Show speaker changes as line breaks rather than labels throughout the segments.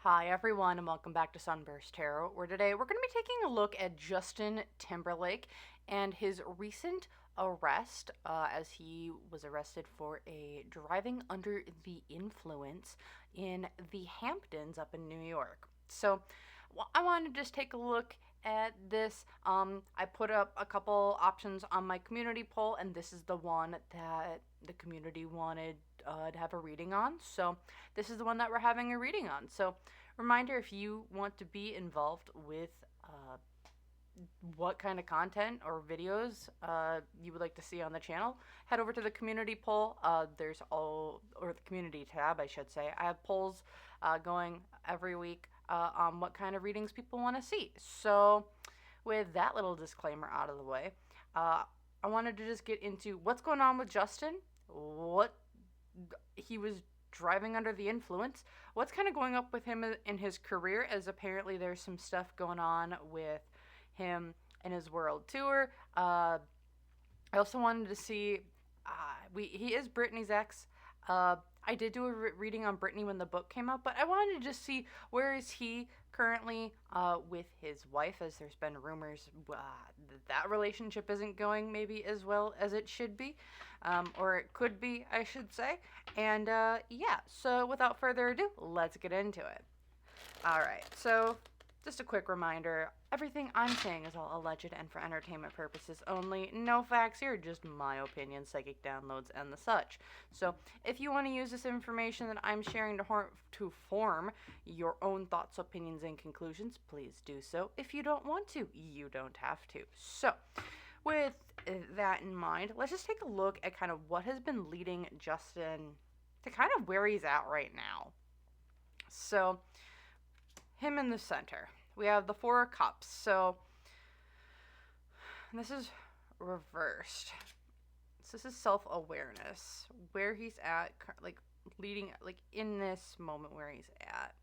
Hi everyone and welcome back to SunBurst Tarot, where today we're going to be taking a look at Justin Timberlake and his recent arrest as he was arrested for a driving under the influence in the Hamptons up in New York. So I wanted to just take a look at this. I put up a couple options on my community poll, and this is the one that the community wanted to have a reading on. So this is the one that we're having a reading on. So reminder, if you want to be involved with what kind of content or videos you would like to see on the channel, head over to the community poll. There's all, or the community tab, I should say. I have polls going every week on what kind of readings people want to see. So with that little disclaimer out of the way, I wanted to just get into what's going on with Justin, what he was driving under the influence, what's kind of going up with him in his career, as apparently there's some stuff going on with him and his world tour. I also wanted to see, he is Britney's ex. I did do a reading on Britney when the book came out, but I wanted to just see where is he currently with his wife, as there's been rumors that relationship isn't going maybe as well as it should be, or it could be, I should say. And yeah, so without further ado, let's get into it. All right, so just a quick reminder, everything I'm saying is all alleged and for entertainment purposes only. No facts here, just my opinion, psychic downloads, and the such. So if you want to use this information that I'm sharing to form your own thoughts, opinions, and conclusions, please do so. If you don't want to, you don't have to. So with that in mind, let's just take a look at kind of what has been leading Justin to kind of where he's at right now. So him in the center. We have the Four of Cups. So this is reversed. So this is self-awareness. Where he's at, like leading, like in this moment where he's at.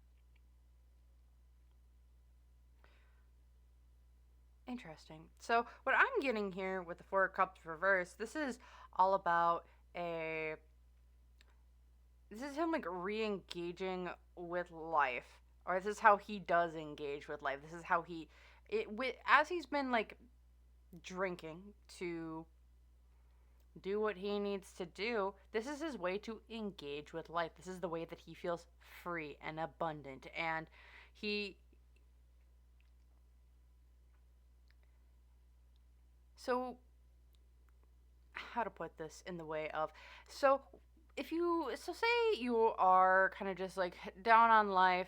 Interesting. So what I'm getting here with the Four of Cups reversed, this is all about this is him like re-engaging with life. Or this is how he does engage with life. This is how as he's been like drinking to do what he needs to do, this is his way to engage with life. This is the way that he feels free and abundant. And so how to put this in the way of, so say you are kind of just like down on life.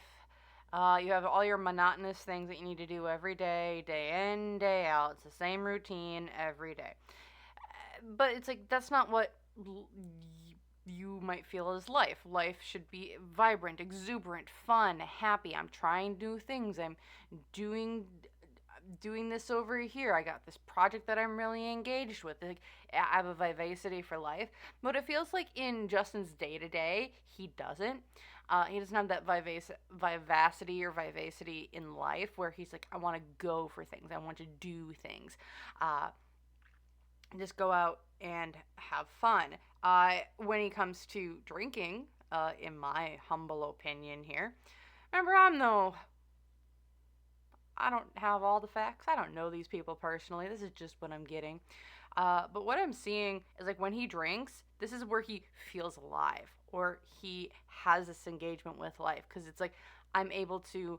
You have all your monotonous things that you need to do every day, day in, day out. It's the same routine every day. But it's like, that's not what you might feel as life. Life should be vibrant, exuberant, fun, happy. I'm trying new things. I'm doing this over here. I got this project that I'm really engaged with. Like, I have a vivacity for life. But it feels like in Justin's day-to-day, he doesn't. He doesn't have that vivacity in life where he's like, I want to go for things. I want to do things. Just go out and have fun. When he comes to drinking, in my humble opinion here, remember, I don't have all the facts. I don't know these people personally. This is just what I'm getting. But what I'm seeing is like when he drinks, this is where he feels alive, or he has this engagement with life, because it's like I'm able to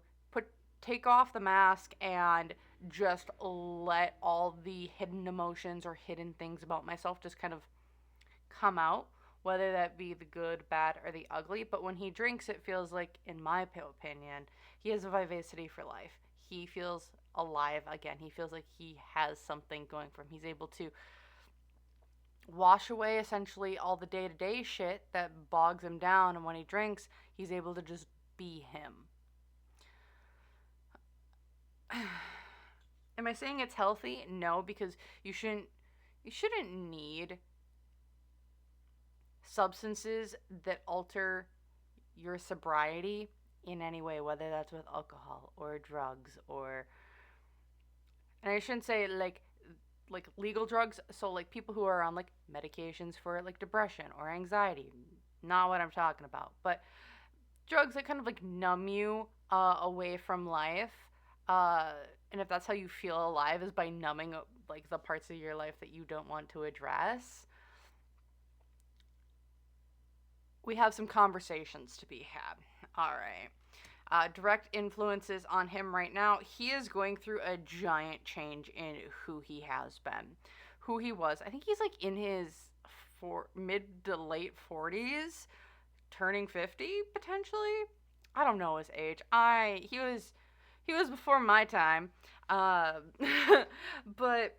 take off the mask and just let all the hidden emotions or hidden things about myself just kind of come out, whether that be the good, bad, or the ugly. But when he drinks, it feels like, in my opinion, he has a vivacity for life. He feels alive again. He feels like he has something going for him. He's able to wash away essentially all the day-to-day shit that bogs him down, and when he drinks, he's able to just be him. Am I saying it's healthy? No, because you shouldn't need substances that alter your sobriety in any way, whether that's with alcohol or drugs, or, and I shouldn't say like legal drugs, so like people who are on like medications for like depression or anxiety, not what I'm talking about, but drugs that kind of like numb you away from life, uh, and if that's how you feel alive is by numbing like the parts of your life that you don't want to address, we have some conversations to be had. All right. Direct influences on him right now. He is going through a giant change in who he has been, who he was. I think he's like in his mid to late 40s, turning 50 potentially. I don't know his age. He was before my time, uh, but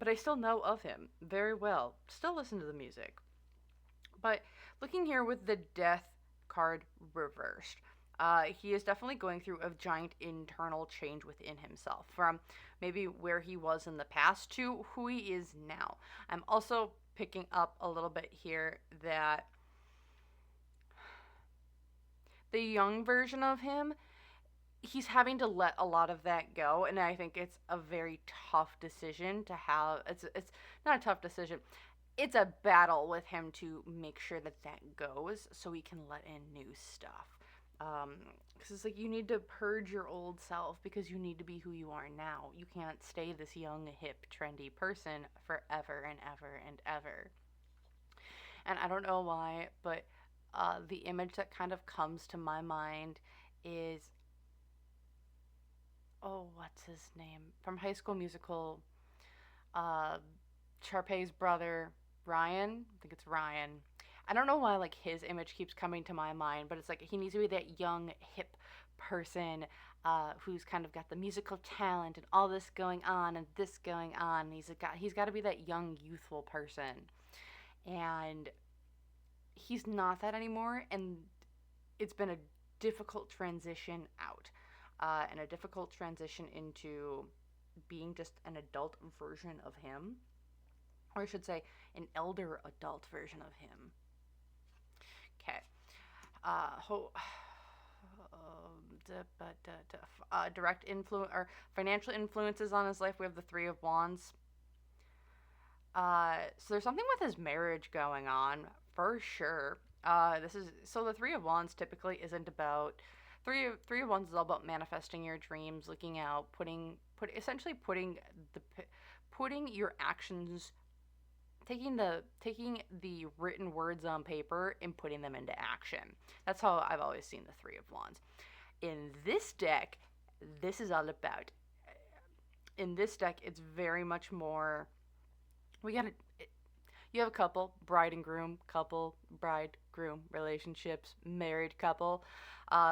I still know of him very well. Still listen to the music. But looking here with the death card reversed, he is definitely going through a giant internal change within himself from maybe where he was in the past to who he is now. I'm also picking up a little bit here that the young version of him, he's having to let a lot of that go, and I think it's a very tough decision to have. It's not a tough decision. It's a battle with him to make sure that that goes so he can let in new stuff. Because it's like you need to purge your old self because you need to be who you are now. You can't stay this young, hip, trendy person forever and ever and ever. And I don't know why, but the image that kind of comes to my mind is, oh, what's his name? From High School Musical, uh, Sharpay's brother, Ryan. I think it's Ryan. I don't know why like his image keeps coming to my mind, but it's like he needs to be that young, hip person who's kind of got the musical talent and all this going on and this going on. And he's got to be that young, youthful person, and he's not that anymore. And it's been a difficult transition out, and a difficult transition into being just an adult version of him, or I should say, an elder adult version of him. Okay. Direct influence or financial influences on his life. We have the Three of Wands. So there's something with his marriage going on for sure. This is so the Three of Wands typically isn't about Three of Wands is all about manifesting your dreams, looking out, essentially putting your actions, taking the written words on paper and putting them into action. That's how I've always seen the Three of Wands. In this deck, this is all about. In this deck, it's very much more. You have a couple, bride and groom, couple, bride, groom, relationships, married couple.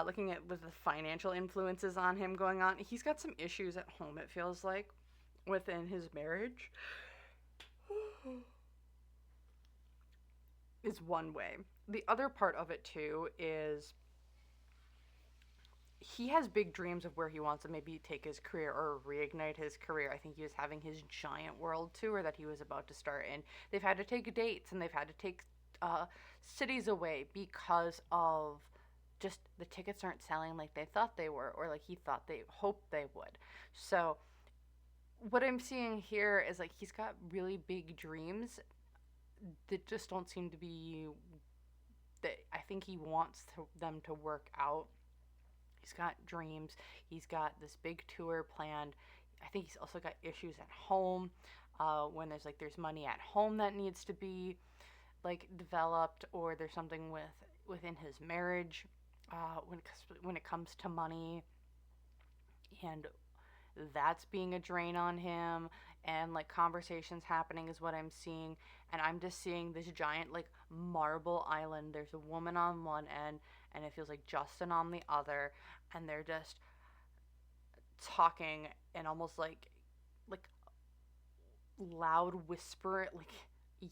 Looking at with the financial influences on him going on, he's got some issues at home, it feels like, within his marriage. Is one way. The other part of it, too, is he has big dreams of where he wants to maybe take his career or reignite his career. I think he was having his giant world tour that he was about to start, and they've had to take dates and they've had to take cities away because of just the tickets aren't selling like they thought they were, or like he thought they hoped they would. So what I'm seeing here is like he's got really big dreams that just don't seem to be that I think he wants them to work out. He's got dreams. He's got this big tour planned. I think he's also got issues at home. When there's money at home that needs to be like developed, or there's something within his marriage when it comes to money, and that's being a drain on him. And like conversations happening is what I'm seeing, and I'm just seeing this giant like marble island. There's a woman on one end and it feels like Justin on the other, and they're just talking and almost like loud whisper, like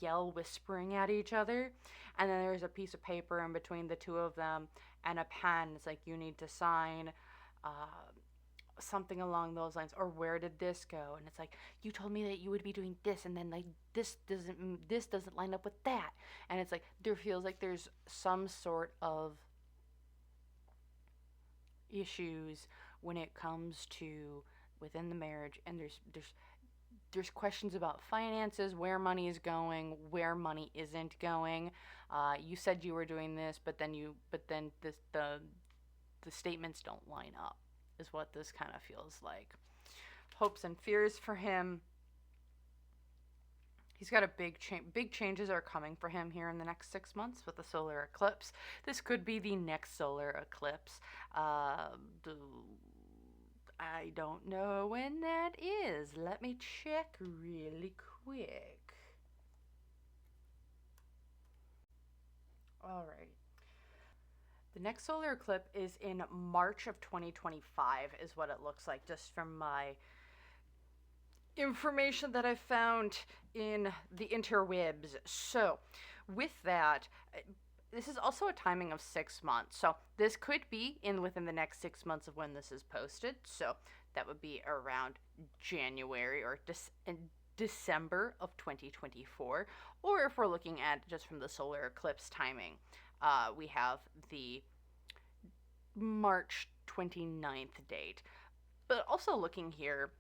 yell whispering at each other. And then there's a piece of paper in between the two of them and a pen. It's like, you need to sign something along those lines, or where did this go? And it's like, you told me that you would be doing this, and then like this doesn't line up with that. And it's like there feels like there's some sort of issues when it comes to within the marriage, and there's questions about finances, where money is going, where money isn't going. You said you were doing this, but then the the statements don't line up, is what this kind of feels like. Hopes and fears for him. He's got a big changes are coming for him here in the next 6 months with the solar eclipse. This could be the next solar eclipse. I don't know when that is. Let me check really quick. All right. The next solar eclipse is in March of 2025 is what it looks like, just from my information that I found in the interwebs. So with that, this is also a timing of 6 months. So this could be within the next 6 months of when this is posted. So that would be around January or December of 2024. Or if we're looking at just from the solar eclipse timing, we have the March 29th date. But also looking here,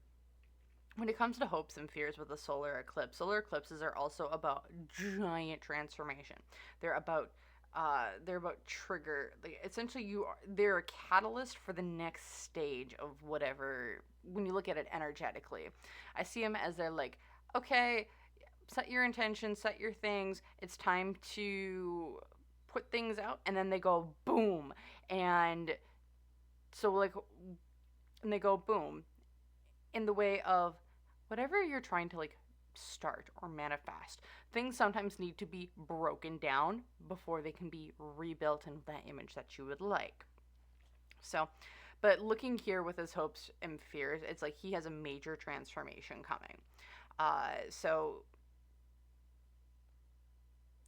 when it comes to hopes and fears with the solar eclipses are also about giant transformation. They're about trigger. Essentially, they're a catalyst for the next stage of whatever. When you look at it energetically, I see them as they're like, okay, set your intentions, set your things. It's time to put things out, and then they go boom, and so and they go boom in the way of whatever you're trying to start or manifest. Things sometimes need to be broken down before they can be rebuilt in that image that you would like. So, but looking here with his hopes and fears, it's like he has a major transformation coming. So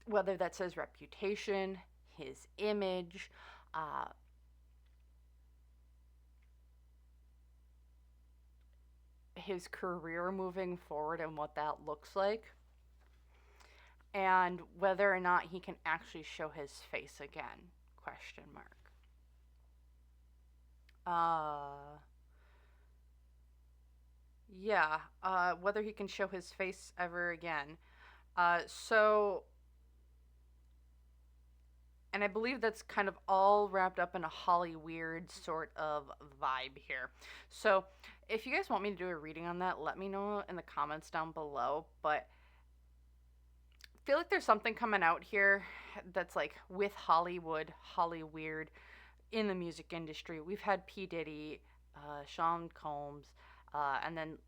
whether that's his reputation, his image, his career moving forward and what that looks like, and whether or not he can actually show his face again, question mark. Whether he can show his face ever again. And I believe that's kind of all wrapped up in a Holly weird sort of vibe here. So if you guys want me to do a reading on that, let me know in the comments down below. But I feel like there's something coming out here that's like with Hollywood, Holly weird in the music industry. We've had P. Diddy, Sean Combs, and then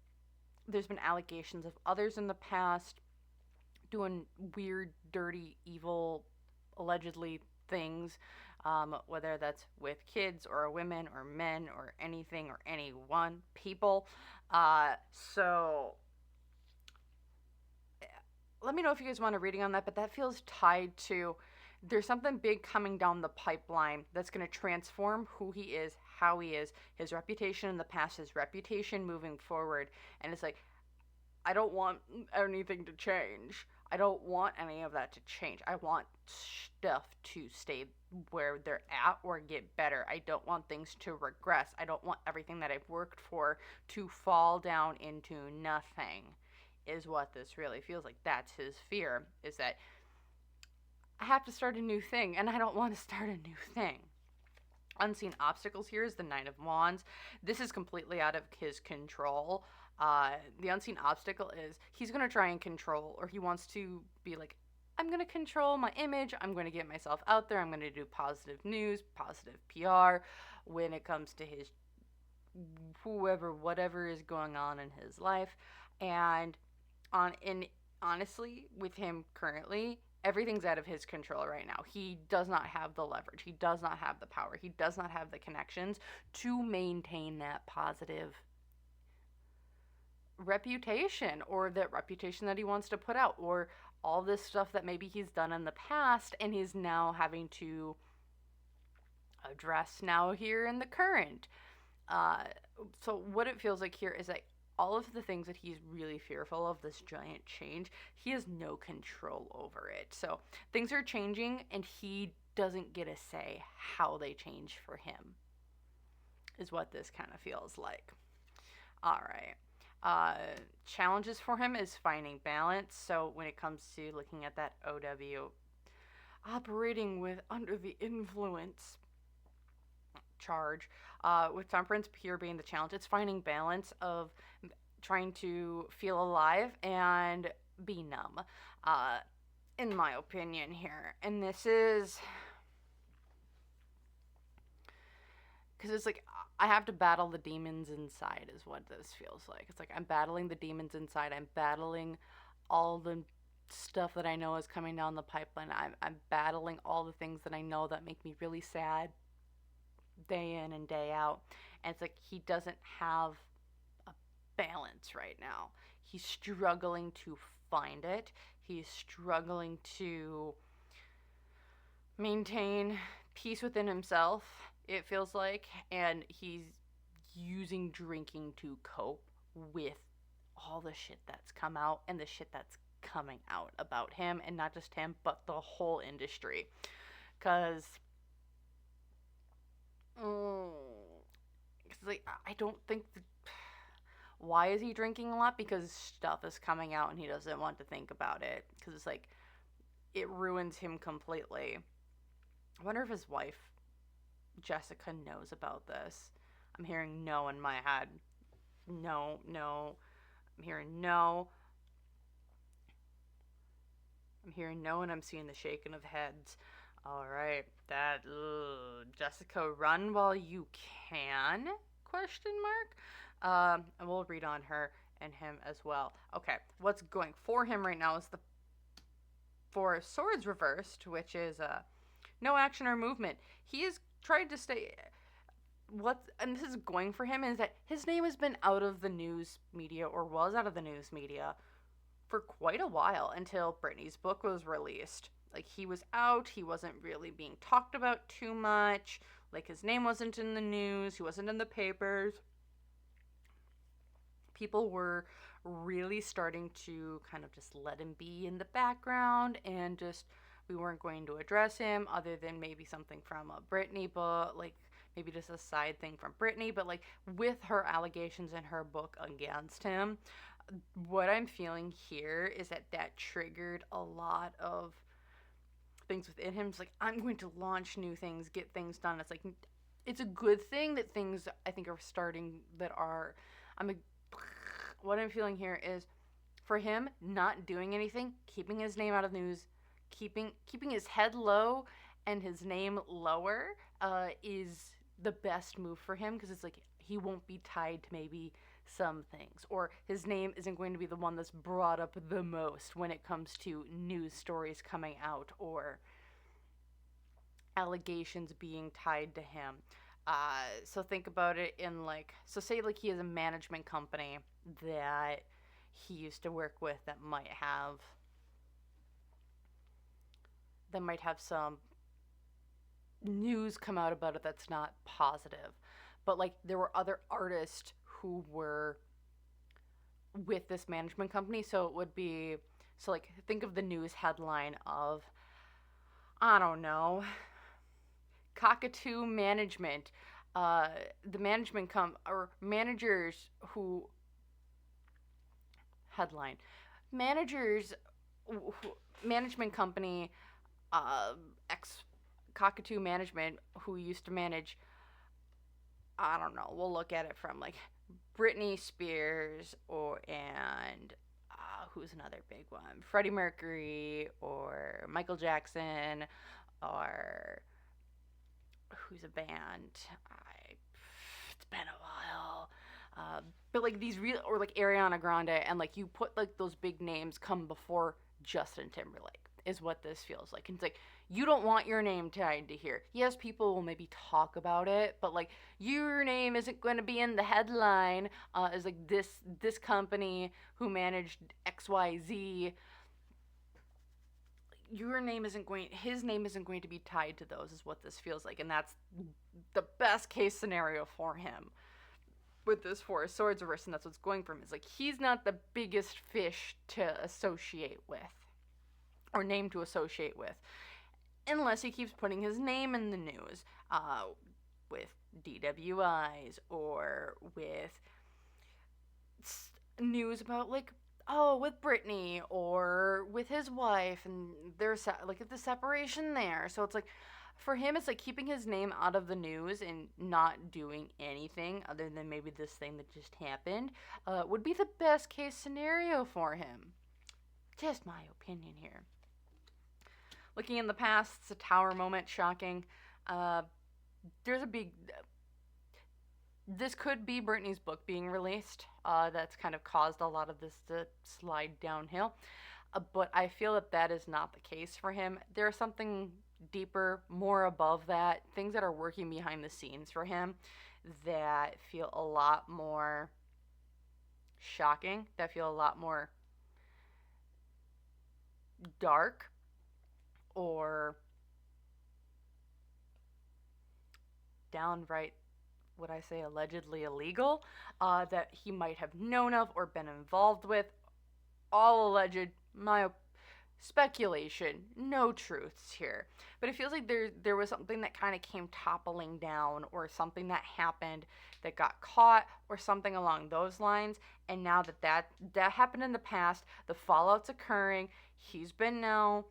there's been allegations of others in the past doing weird, dirty, evil, allegedly things, whether that's with kids or women or men or anything or anyone, people. So let me know if you guys want a reading on that, but that feels tied to there's something big coming down the pipeline that's going to transform who he is, how he is, his reputation in the past, his reputation moving forward. And it's like, I don't want anything to change. I don't want any of that to change. I want stuff to stay where they're at or get better. I don't want things to regress. I don't want everything that I've worked for to fall down into nothing, is what this really feels like. That's his fear, is that I have to start a new thing, and I don't want to start a new thing. Unseen obstacles here is the Nine of Wands. This is completely out of his control. The unseen obstacle is he's going to try and control, or he wants to be like, I'm going to control my image. I'm going to get myself out there. I'm going to do positive news, positive PR when it comes to his whatever is going on in his life. And honestly, with him currently, everything's out of his control right now. He does not have the leverage. He does not have the power. He does not have the connections to maintain that positive reputation, or that reputation that he wants to put out, or all this stuff that maybe he's done in the past and he's now having to address now here in the current. So what it feels like here is that all of the things that he's really fearful of, this giant change, he has no control over it. So things are changing and he doesn't get a say how they change for him, is what this kind of feels like. All right. Challenges for him is finding balance. So when it comes to looking at that OW, operating with under the influence, charge. With temperance, pure being the challenge. It's finding balance of trying to feel alive and be numb, in my opinion here. And this is because it's like I have to battle the demons inside, is what this feels like. It's like I'm battling the demons inside. I'm battling all the stuff that I know is coming down the pipeline. I'm battling all the things that I know that make me really sad day in and day out. And it's like he doesn't have a balance right now. He's struggling to find it. He's struggling to maintain peace within himself, it feels like, and he's using drinking to cope with all the shit that's come out and the shit that's coming out about him, and not just him, but the whole industry. Because like, I don't think why is he drinking a lot? Because stuff is coming out and he doesn't want to think about it, because it's like it ruins him completely. I wonder if his wife Jessica knows about this. I'm hearing no in my head. No. I'm hearing no. I'm hearing no, and I'm seeing the shaking of heads. All right, Jessica, run while you can? Question mark. And we'll read on her and him as well. Okay, what's going for him right now is the Four of Swords reversed, which is no action or movement. He has tried to stay. And this is going for him is that his name has been out of the news media, or was out of the news media, for quite a while, until Britney's book was released. Like, he was out, he wasn't really being talked about too much, like, his name wasn't in the news, he wasn't in the papers. People were really starting to kind of just let him be in the background, and just, we weren't going to address him, other than maybe something from a Britney book, like, maybe just a side thing from Britney, but, like, with her allegations in her book against him, what I'm feeling here is that triggered a lot of things within him. It's like, I'm going to launch new things, get things done. It's like, it's a good thing that things, I think, are starting that are, what I'm feeling here is, for him, not doing anything, keeping his name out of the news, keeping his head low and his name lower, is the best move for him, because it's like, he won't be tied to maybe some things, or his name isn't going to be the one that's brought up the most when it comes to news stories coming out, or allegations being tied to him. So think about it in, like, so say, like, he has a management company that he used to work with that might have some news come out about it that's not positive. But, like, there were other artists who were with this management company, so it would be, so, like, think of the news headline of, I don't know, Cockatoo Management, the management or managers who, headline, managers, management company, Cockatoo Management, who used to manage, I don't know, we'll look at it from, like, Britney Spears, and who's another big one? Freddie Mercury, or Michael Jackson, or who's a band? It's been a while. But, like, these real, or, like, Ariana Grande, and, like, you put, like, those big names come before Justin Timberlake, is what this feels like. And it's like, you don't want your name tied to here. Yes, people will maybe talk about it, but, like, your name isn't going to be in the headline as, like, this company who managed XYZ. His name isn't going to be tied to those, is what this feels like. And that's the best case scenario for him with this Four of Swords reverse, and that's what's going for him. It's like, he's not the biggest fish to associate with, or name to associate with, unless he keeps putting his name in the news, with DWIs, or with news about, like, with Britney, or with his wife, and there's, like, the separation there. So it's like, For him, it's like keeping his name out of the news and not doing anything other than maybe this thing that just happened would be the best case scenario for him. Just my opinion here. Looking in the past, it's a tower moment, shocking. There's a big. This could be Britney's book being released. That's kind of caused a lot of this to slide downhill. But I feel that that is not the case for him. There's something deeper, more above that, things that are working behind the scenes for him that feel a lot more shocking, that feel a lot more dark, or downright, would I say, allegedly illegal, that he might have known of or been involved with. All alleged, my speculation, no truths here. But it feels like there was something that kind of came toppling down, or something that happened that got caught, or something along those lines. And now that happened in the past, the fallout's occurring. He's now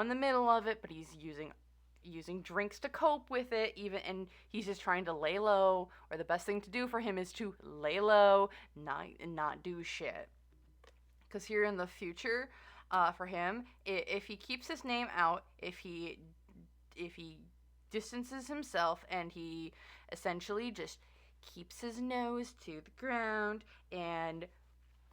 in the middle of it, but he's using drinks to cope with it, even, and he's just trying to lay low, or the best thing to do for him is to lay low, not do shit. Because here in the future, for him, if he keeps his name out, if he distances himself, and he essentially just keeps his nose to the ground, and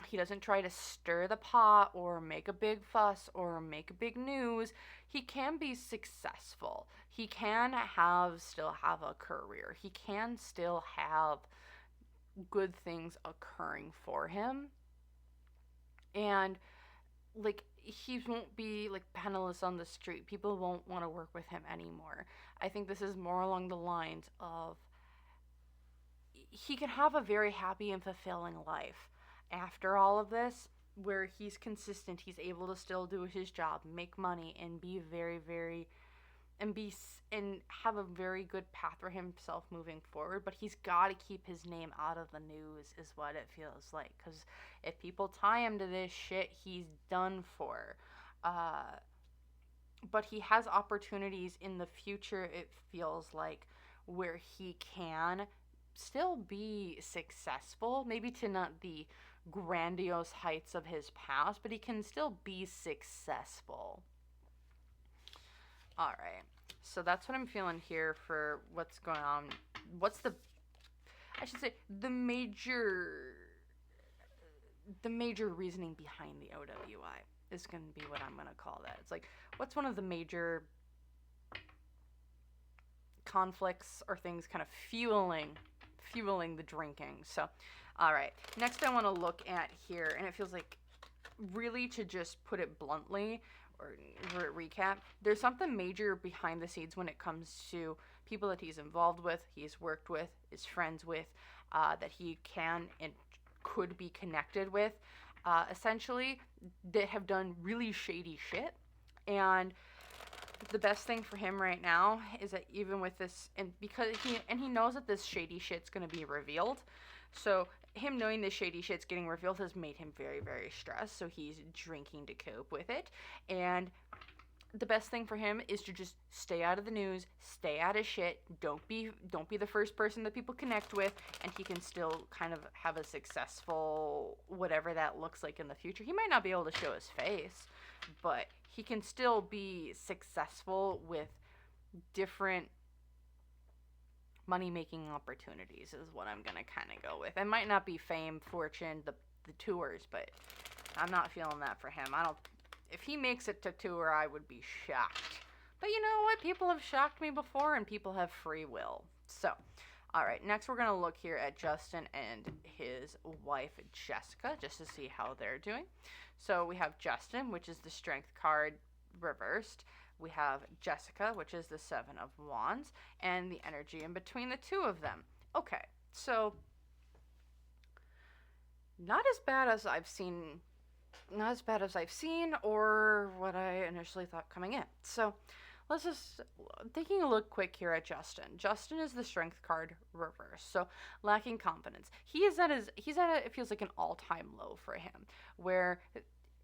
he doesn't try to stir the pot or make a big fuss or make a big news, he can be successful. He can still have a career. He can still have good things occurring for him. And like, he won't be like penniless on the street. People won't want to work with him anymore. I think this is more along the lines of he can have a very happy and fulfilling life after all of this, where he's consistent, he's able to still do his job, make money, and be very, very, and have a very good path for himself moving forward. But he's got to keep his name out of the news, is what it feels like. Because if people tie him to this shit, he's done for. But he has opportunities in the future, it feels like, where he can still be successful, maybe to not the grandiose heights of his past, but he can still be successful. All right, so that's what I'm feeling here for what's going on. The major reasoning behind the OWI is going to be what I'm going to call that. It's like, what's one of the major conflicts or things kind of fueling the drinking? So, all right, next I want to look at here, and it feels like, really, to just put it bluntly, or recap, there's something major behind the scenes when it comes to people that he's involved with, he's worked with, is friends with, that he can and could be connected with, essentially, that have done really shady shit. And the best thing for him right now is that even with this, and because he knows that this shady shit's going to be revealed, so him knowing this shady shit's getting revealed has made him very, very stressed, so he's drinking to cope with it. And the best thing for him is to just stay out of the news, stay out of shit, don't be the first person that people connect with, and he can still kind of have a successful, whatever that looks like in the future. He might not be able to show his face, but he can still be successful with different money-making opportunities, is what I'm gonna kind of go with. It might not be fame, fortune, the tours, but I'm not feeling that for him. If he makes it to tour, I would be shocked. But you know what? People have shocked me before, and people have free will. So, all right, next we're gonna look here at Justin and his wife Jessica, just to see how they're doing. So we have Justin, which is the Strength card reversed. We have Jessica, which is the Seven of Wands, and the energy in between the two of them. Okay, so not as bad as I've seen, or what I initially thought coming in. So let's just, taking a look quick here at Justin. Justin is the Strength card reversed, so lacking confidence. It feels like an all-time low for him, where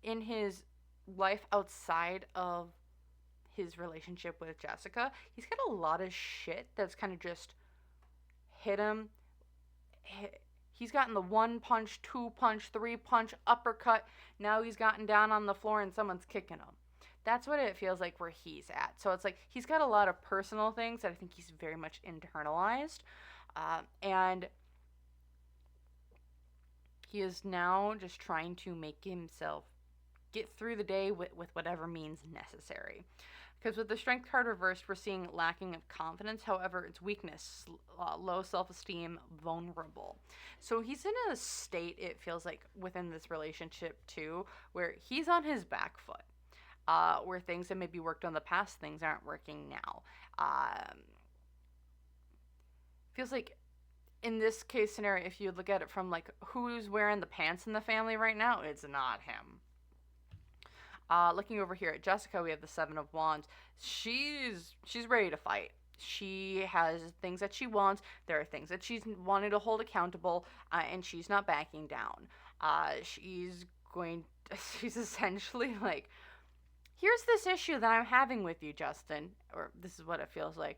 in his life outside of his relationship with Jessica. He's got a lot of shit that's kind of just hit him. He's gotten the 1 punch, 2 punch, 3 punch, uppercut. Now he's gotten down on the floor and someone's kicking him. That's what it feels like where he's at. So it's like he's got a lot of personal things that I think he's very much internalized. And he is now just trying to make himself get through the day with whatever means necessary. Because with the strength card reversed, we're seeing lacking of confidence. However, it's weakness, low self-esteem, vulnerable. So he's in a state, it feels like, within this relationship too, where he's on his back foot. Where things that maybe worked on the past, things aren't working now. Feels like in this case scenario, if you look at it from like who's wearing the pants in the family right now, it's not him. Looking over here at Jessica, we have the 7 of Wands. She's ready to fight. She has things that she wants. There are things that she's wanting to hold accountable, and she's not backing down. She's essentially like, here's this issue that I'm having with you, Justin. Or this is what it feels like.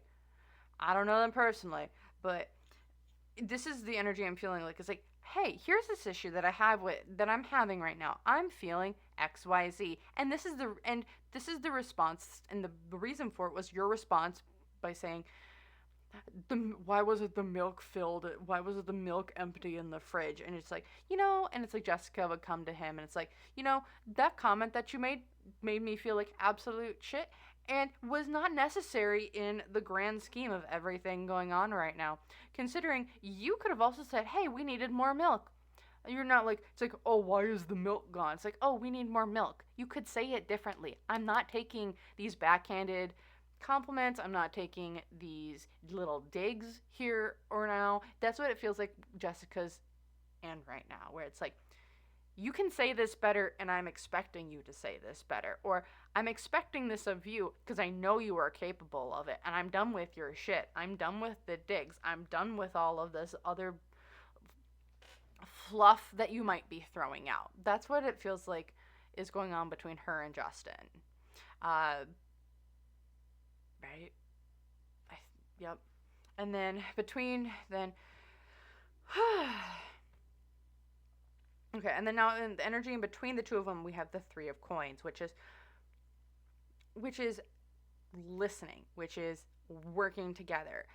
I don't know them personally, but this is the energy I'm feeling like. It's like, hey, here's this issue that I'm having right now. I'm feeling XYZ. And this is the response, and the reason for it was your response by saying, why was it the milk filled? Why was it the milk empty in the fridge? And it's like, and it's like Jessica would come to him and it's like, that comment that you made me feel like absolute shit and was not necessary in the grand scheme of everything going on right now. Considering you could have also said, hey, we needed more milk. You're not like, it's like, oh, why is the milk gone? It's like, oh, we need more milk. You could say it differently. I'm not taking these backhanded compliments. I'm not taking these little digs here or now. That's what it feels like Jessica's in right now, where it's like, you can say this better and I'm expecting you to say this better, or I'm expecting this of you because I know you are capable of it, and I'm done with your shit. I'm done with the digs. I'm done with all of this other fluff that you might be throwing out. That's what it feels like is going on between her and Justin. Right? Yep. And then okay, and then now in the energy in between the two of them, we have the 3 of Coins, which is listening, which is working together.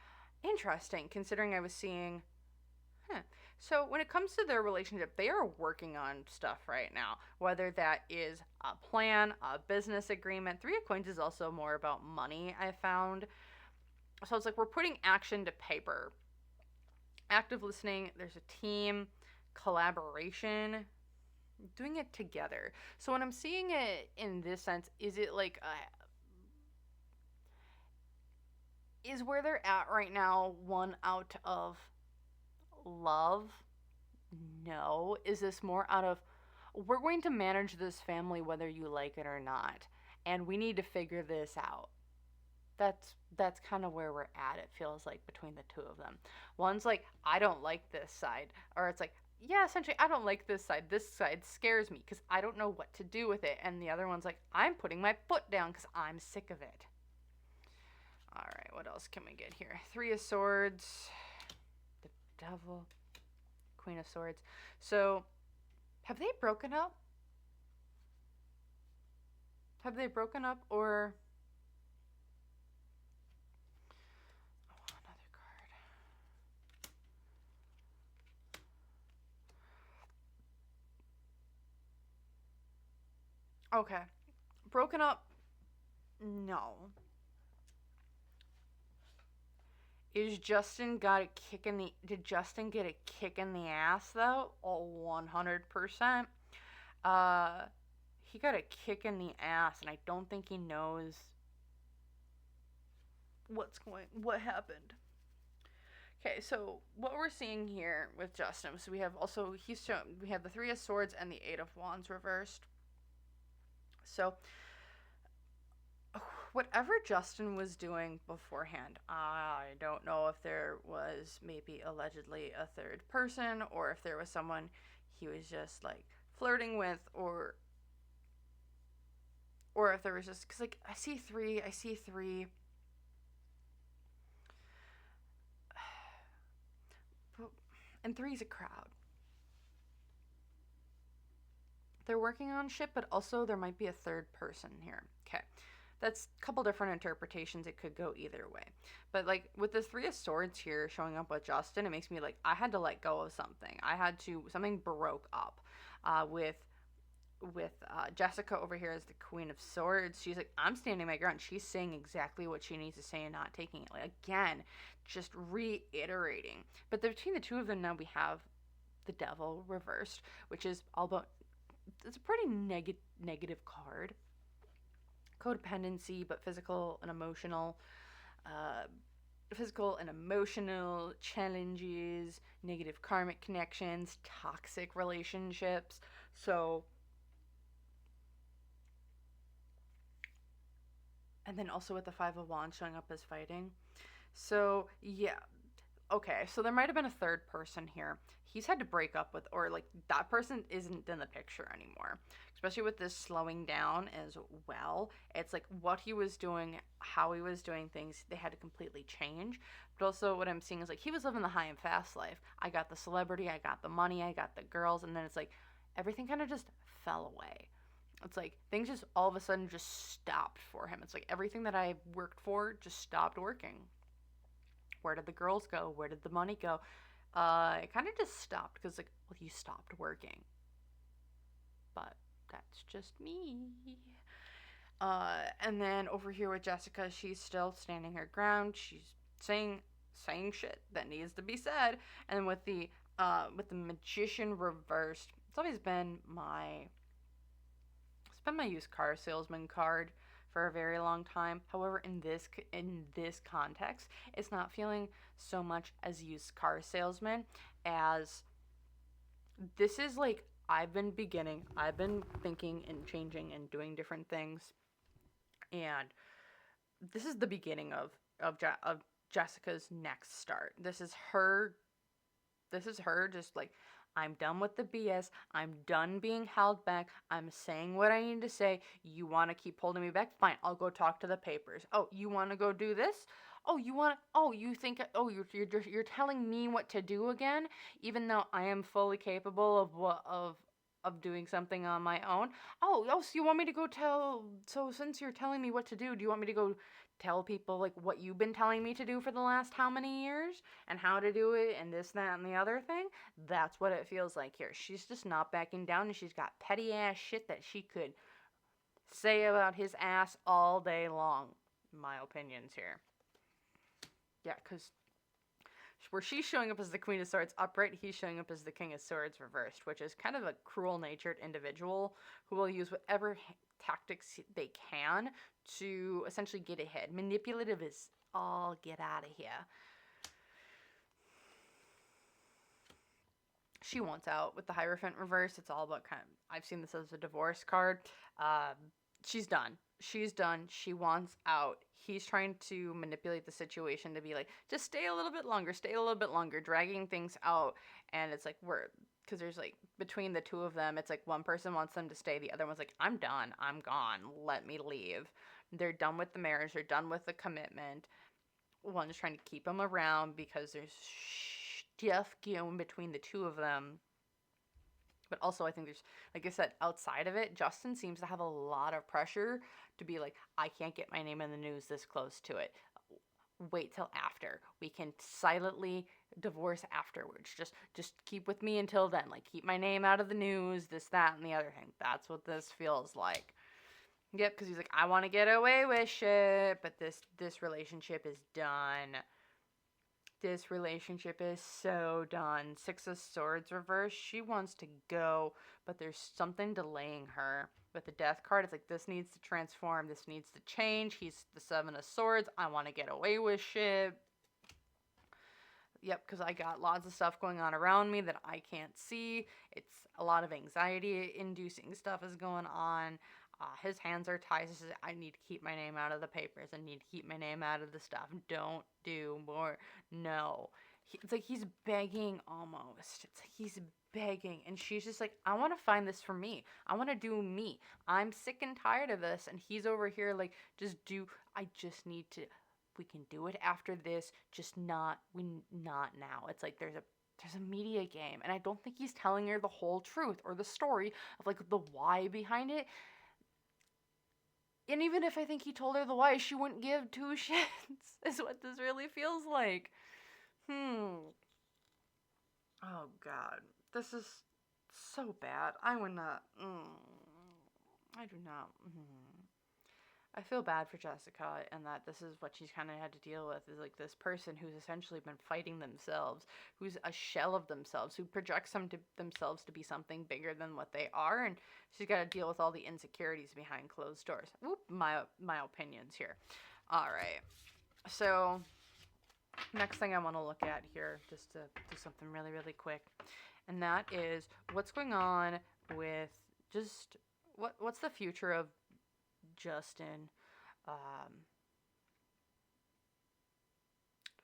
Interesting, considering I was seeing, So when it comes to their relationship, they are working on stuff right now, whether that is a plan, a business agreement. 3 of Coins is also more about money, I found. So it's like we're putting action to paper. Active listening, there's a team, collaboration, doing it together. So when I'm seeing it in this sense, is it like is where they're at right now one out of love? No. Is this more out of, we're going to manage this family whether you like it or not, and we need to figure this out? That's kind of where we're at, it feels like, between the two of them. One's like, I don't like this side, or it's like, yeah, essentially, I don't like this side. This side scares me because I don't know what to do with it. And the other one's like, I'm putting my foot down because I'm sick of it. All right, what else can we get here? 3 of Swords, the Devil, Queen of Swords. So, have they broken up? Have they broken up, or... Oh, another card. Okay. Broken up? No. Did Justin get a kick in the ass though? Oh, 100%. He got a kick in the ass, and I don't think he knows what happened. Okay, so what we're seeing here with Justin, so we have we have the 3 of Swords and the 8 of Wands reversed. So whatever Justin was doing beforehand, I don't know if there was maybe allegedly a third person, or if there was someone he was just like flirting with, or or if there was just, because like I see three, and three's a crowd. They're working on shit, but also there might be a third person here. Okay. That's a couple different interpretations. It could go either way. But like with the Three of Swords here showing up with Justin, it makes me like I had to let go of something. Something broke up with Jessica over here as the Queen of Swords. She's like, I'm standing my ground. She's saying exactly what she needs to say and not taking it. Like, again, just reiterating. But between the two of them now we have the Devil reversed, which is all about, it's a pretty negative card. Codependency, but physical and emotional challenges, negative karmic connections, toxic relationships. So, and then also with the Five of Wands showing up as fighting. So, yeah. Okay, so there might have been a third person here. He's had to break up with, or like that person isn't in the picture anymore. Especially with this slowing down as well. It's like what he was doing, how he was doing things, they had to completely change. But also what I'm seeing is like he was living the high and fast life. I got the celebrity, I got the money, I got the girls, and then it's like everything kind of just fell away. It's like things just all of a sudden just stopped for him. It's like everything that I worked for just stopped working. Where did the girls go? Where did the money go? It kind of just stopped because, like, well, you stopped working. But that's just me. And then over here with Jessica, she's still standing her ground. She's saying shit that needs to be said. And with the Magician reversed, it's been my used car salesman card for a very long time. However, in this context, it's not feeling so much as used car salesman as this is like I've been thinking and changing and doing different things, and this is the beginning of Jessica's next start. This is her just like, I'm done with the BS. I'm done being held back. I'm saying what I need to say. You want to keep holding me back? Fine, I'll go talk to the papers. Oh, you want to go do this? Oh, you're telling me what to do again, even though I am fully capable of doing something on my own. So you want me to go tell? So since you're telling me what to do you want me to go tell people like what you've been telling me to do for the last how many years and how to do it and this, that, and the other thing? That's what it feels like here. She's just not backing down, and she's got petty ass shit that she could say about his ass all day long. My opinions here. Yeah, because where she's showing up as the Queen of Swords upright, he's showing up as the King of Swords reversed, which is kind of a cruel-natured individual who will use whatever tactics they can to essentially get ahead. Manipulative is all get out of here. She wants out with the Hierophant reverse. It's all about I've seen this as a divorce card. She's done. She wants out. He's trying to manipulate the situation to be like, just stay a little bit longer, dragging things out. And it's like, because there's like, between the two of them, it's like one person wants them to stay. The other one's like, I'm done. I'm gone. Let me leave. They're done with the marriage. They're done with the commitment. One's trying to keep him around because there's stuff going between the two of them. But also, I think there's, like I said, outside of it, Justin seems to have a lot of pressure to be like, I can't get my name in the news this close to it. Wait till after. We can silently divorce afterwards. Just keep with me until then. Like, keep my name out of the news, this, that, and the other thing. That's what this feels like. Yep, because he's like, I want to get away with shit, but this relationship is done. This relationship is so done. Six of Swords reverse. She wants to go, but there's something delaying her. With the Death card, it's like, this needs to transform. This needs to change. He's the Seven of Swords. I want to get away with shit. Yep, because I got lots of stuff going on around me that I can't see. It's a lot of anxiety-inducing stuff is going on. His hands are tied. He says, I need to keep my name out of the papers. I need to keep my name out of the stuff. Don't do more. No. It's like he's begging almost. It's like he's begging. And she's just like, I want to find this for me. I want to do me. I'm sick and tired of this. And he's over here like, I just need to, we can do it after this. Just not now. It's like there's a media game. And I don't think he's telling her the whole truth or the story of like the why behind it. And even if I think he told her the why, she wouldn't give two shits, is what this really feels like. Oh God, this is so bad. I would not. I do not. I feel bad for Jessica, and that this is what she's kind of had to deal with, is like this person who's essentially been fighting themselves, who's a shell of themselves, who projects themselves to be something bigger than what they are, and she's got to deal with all the insecurities behind closed doors. Whoop, my opinions here. All right, so next thing I want to look at here, just to do something really, really quick, and that is what's going on with just what's the future of Justin. Do I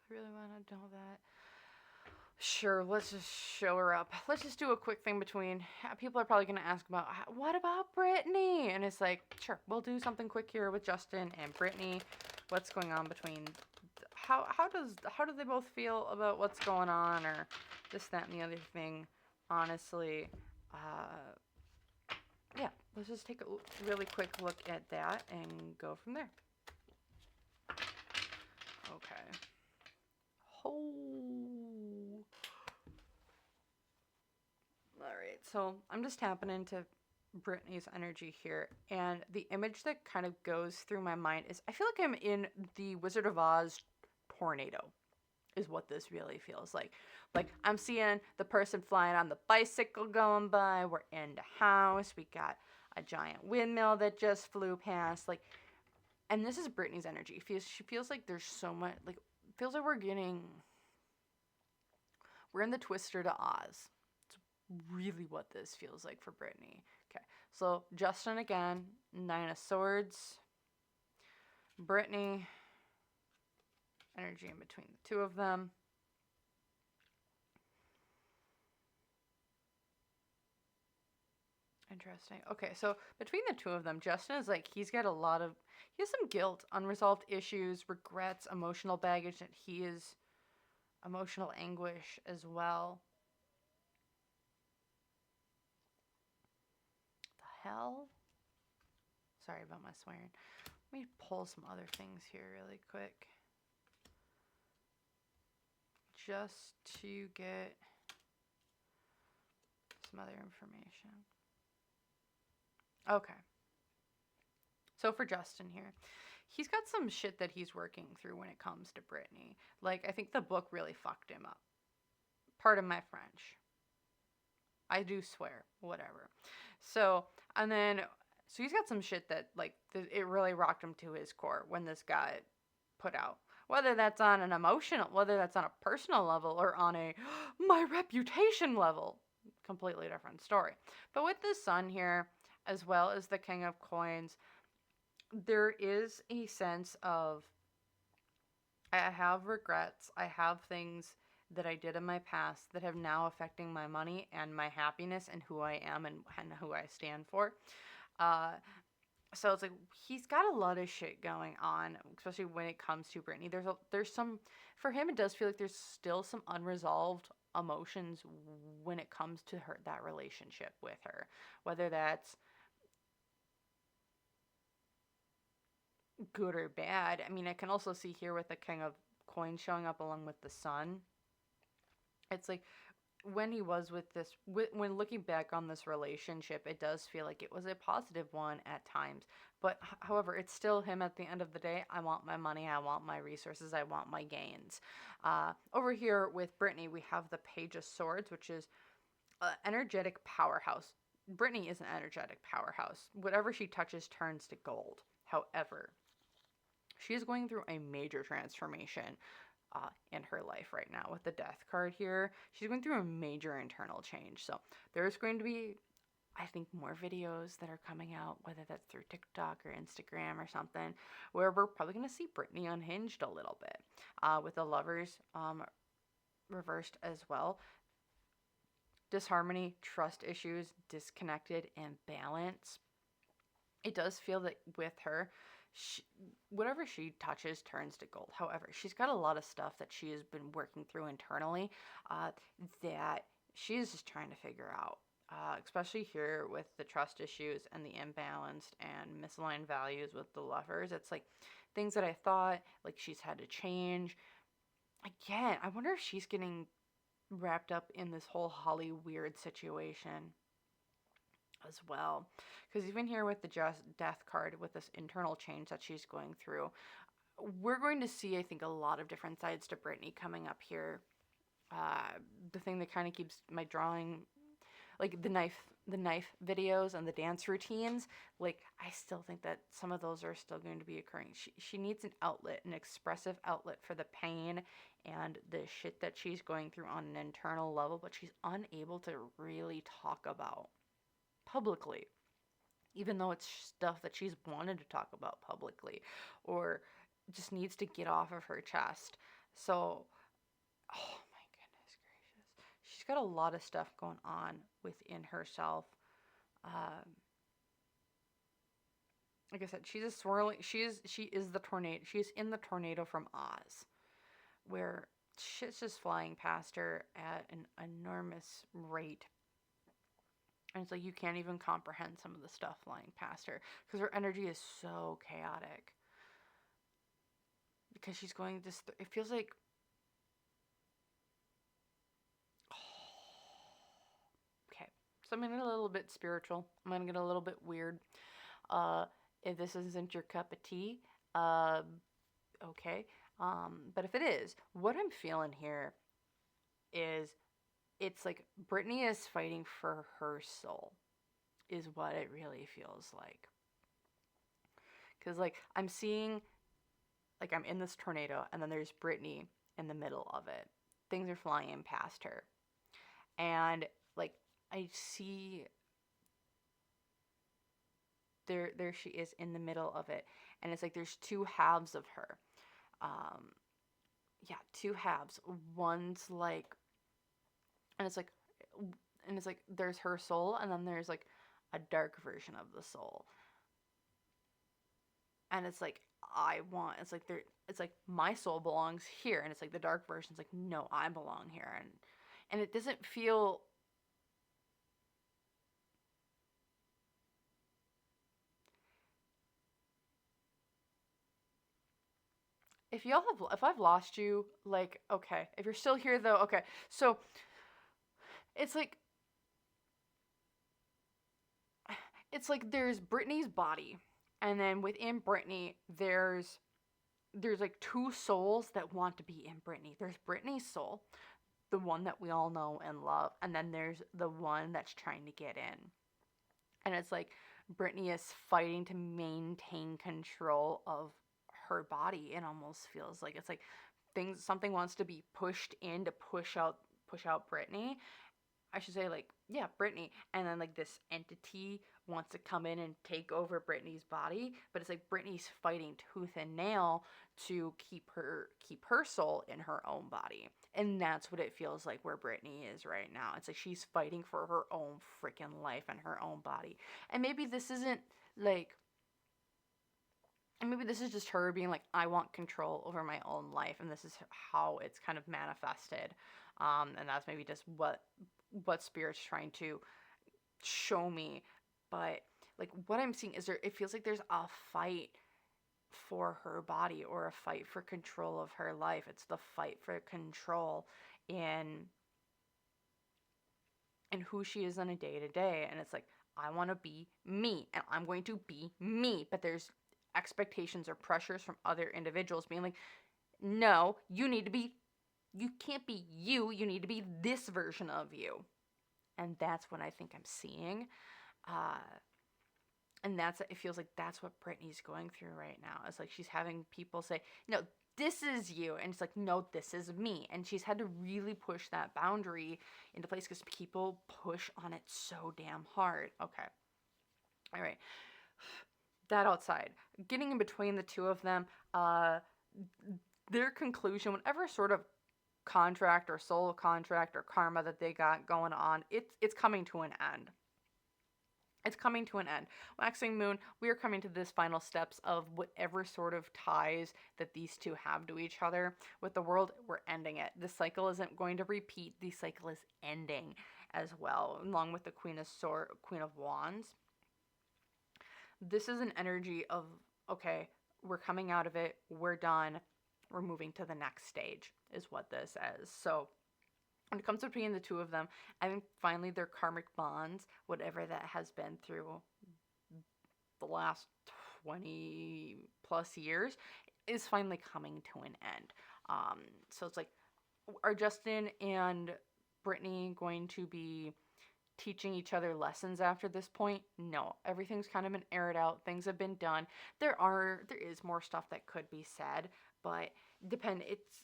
really want to know that? Sure, let's just show her up. Let's just do a quick thing between. People are probably going to ask about, what about Britney? And it's like, sure, we'll do something quick here with Justin and Britney. What's going on between, how do they both feel about what's going on, or this, that, and the other thing? Honestly, yeah, let's just take a really quick look at that and go from there. Okay. Oh. Alright, so I'm just tapping into Britney's energy here, and the image that kind of goes through my mind is, I feel like I'm in the Wizard of Oz tornado, is what this really feels like. Like, I'm seeing the person flying on the bicycle going by. We're in the house. We got a giant windmill that just flew past. Like, and this is Britney's energy. She feels like there's so much, like, feels like we're in the Twister to Oz. It's really what this feels like for Britney. Okay, so Justin again, 9 of Swords. Britney, energy in between the two of them. Interesting. Okay, so between the two of them, Justin is like, he has some guilt, unresolved issues, regrets, emotional baggage, and he is emotional anguish as well. The hell? Sorry about my swearing. Let me pull some other things here really quick, just to get some other information. Okay. So for Justin here, he's got some shit that he's working through when it comes to Britney. Like, I think the book really fucked him up. Pardon my French. I do swear. Whatever. So he's got some shit that, like, it really rocked him to his core when this got put out. Whether that's on a personal level, or on a my reputation level. Completely different story. But with the Sun here, as well as the King of Coins, there is a sense of, I have regrets. I have things that I did in my past that have now affecting my money and my happiness and who I am and who I stand for. So it's like, he's got a lot of shit going on, especially when it comes to Britney. There's some, for him, it does feel like there's still some unresolved emotions when it comes to that relationship with her, whether that's good or bad. I mean, I can also see here with the King of Coins showing up along with the Sun. It's like, when he was when looking back on this relationship, it does feel like it was a positive one at times. But however, it's still him at the end of the day. I want my money. I want my resources. I want my gains. Over here with Britney, we have the Page of Swords, which is an energetic powerhouse. Britney is an energetic powerhouse. Whatever she touches turns to gold. However, she is going through a major transformation in her life right now with the Death card here. She's going through a major internal change. So there's going to be, I think, more videos that are coming out, whether that's through TikTok or Instagram or something, where we're probably going to see Britney unhinged a little bit with the Lovers reversed as well. Disharmony, trust issues, disconnected, imbalance. It does feel that with her, she, whatever she touches turns to gold. However, she's got a lot of stuff that she has been working through internally uh, that she's just trying to figure out. Especially here with the trust issues and the imbalanced and misaligned values with the lovers. It's like things that I thought like she's had to change. Again, I wonder if she's getting wrapped up in this whole Holly weird situation as well. Because even here with the just death card, with this internal change that she's going through, we're going to see, I think, a lot of different sides to Britney coming up here. The thing that kind of keeps my drawing, like the knife videos and the dance routines, like I still think that some of those are still going to be occurring. She needs an outlet, an expressive outlet for the pain and the shit that she's going through on an internal level, but she's unable to really talk about publicly, even though it's stuff that she's wanted to talk about publicly or just needs to get off of her chest. So, oh my goodness gracious. She's got a lot of stuff going on within herself. Um, like I said, she's a swirling, she is the tornado. She's in the tornado from Oz, where shit's just flying past her at an enormous rate. And it's like you can't even comprehend some of the stuff flying past her because her energy is so chaotic. Because she's going this, it feels like, okay, so I'm going to get a little bit spiritual. I'm going to get a little bit weird. If this isn't your cup of tea, okay. But if it is, what I'm feeling here is it's like Britney is fighting for her soul, is what it really feels like. Because, like, I'm seeing, like, I'm in this tornado, and then there's Britney in the middle of it. Things are flying past her. And, like, I see there she is in the middle of it. And it's like there's two halves of her. Yeah, two halves. One's like, and it's like there's her soul, and then there's like a dark version of the soul. And it's like it's like my soul belongs here, and it's like the dark version's like, no, I belong here. And it doesn't feel, if I've lost you, like, okay, if you're still here though, okay. So it's like there's Britney's body, and then within Britney there's like two souls that want to be in Britney. There's Britney's soul, the one that we all know and love, and then there's the one that's trying to get in. And it's like Britney is fighting to maintain control of her body. It almost feels like it's like something wants to be pushed in to push out Britney. I should say, like, yeah, Britney, and then like this entity wants to come in and take over Britney's body, but it's like Britney's fighting tooth and nail to keep her soul in her own body. And that's what it feels like where Britney is right now. It's like she's fighting for her own freaking life and her own body. And maybe this isn't like, and maybe this is just her being like, I want control over my own life, and this is how it's kind of manifested. And that's maybe just what Spirit's trying to show me. But like what I'm seeing is it feels like there's a fight for her body, or a fight for control of her life. It's the fight for control in who she is on a day to day. And it's like, I want to be me, and I'm going to be me. But there's expectations or pressures from other individuals being like, no, you can't be you. You need to be this version of you. And that's what I think I'm seeing. And it feels like that's what Britney's going through right now. It's like she's having people say, no, this is you. And it's like, no, this is me. And she's had to really push that boundary into place because people push on it so damn hard. Okay. All right. That outside. Getting in between the two of them, their conclusion, whatever sort of contract or soul contract or karma that they got going on, it's coming to an end. It's coming to an end. Waxing moon, we are coming to this final steps of whatever sort of ties that these two have to each other. With the world, we're ending it. This cycle isn't going to repeat. The cycle is ending as well, along with the Queen of Wands. This is an energy of, okay, we're coming out of it. We're done. We're moving to the next stage is what this is. So when it comes between the two of them, I think finally their karmic bonds, whatever that has been through the last 20 plus years, is finally coming to an end. So it's like, are Justin and Britney going to be teaching each other lessons after this point? No, everything's kind of been aired out. Things have been done. There is more stuff that could be said, but it's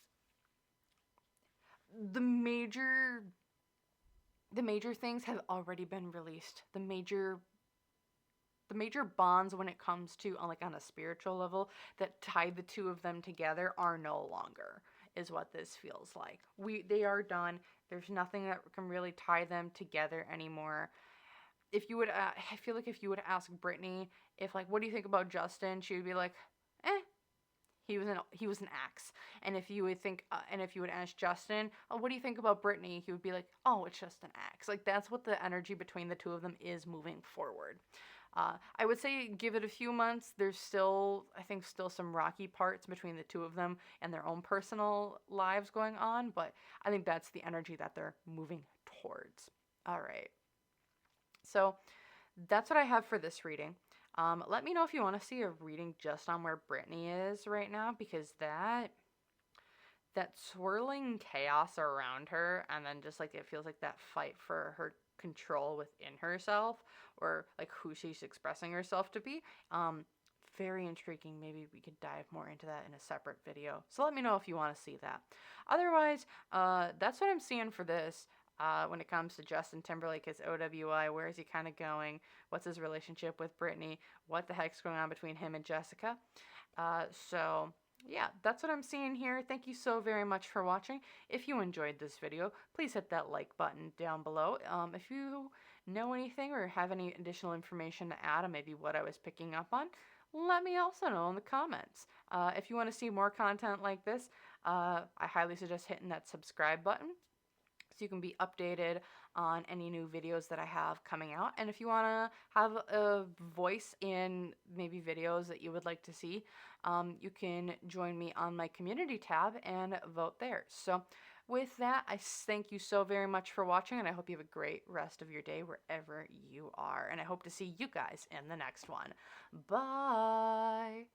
the major things have already been released. The major bonds when it comes to on a spiritual level that tied the two of them together are no longer, is what this feels like. They are done. There's nothing that can really tie them together anymore. If you would, I feel like if you would ask Britney if what do you think about Justin, she would be like, he was an axe. And if you would ask Justin, oh, what do you think about Britney? He would be like, oh, it's just an axe. That's what the energy between the two of them is moving forward. I would say give it a few months. There's still some rocky parts between the two of them and their own personal lives going on, but I think that's the energy that they're moving towards. All right. So that's what I have for this reading. Let me know if you want to see a reading just on where Britney is right now, because that swirling chaos around her, and then just it feels like that fight for her control within herself, or who she's expressing herself to be. Very intriguing. Maybe we could dive more into that in a separate video. So let me know if you want to see that. Otherwise, that's what I'm seeing for this. When it comes to Justin Timberlake as OWI, where is he kind of going? What's his relationship with Britney? What the heck's going on between him and Jessica? So yeah, that's what I'm seeing here. Thank you so very much for watching. If you enjoyed this video, please hit that like button down below. If you know anything or have any additional information to add on maybe what I was picking up on, let me also know in the comments. If you want to see more content like this, I highly suggest hitting that subscribe button, so you can be updated on any new videos that I have coming out. And if you want to have a voice in maybe videos that you would like to see, you can join me on my community tab and vote there. So with that, I thank you so very much for watching, and I hope you have a great rest of your day wherever you are. And I hope to see you guys in the next one. Bye!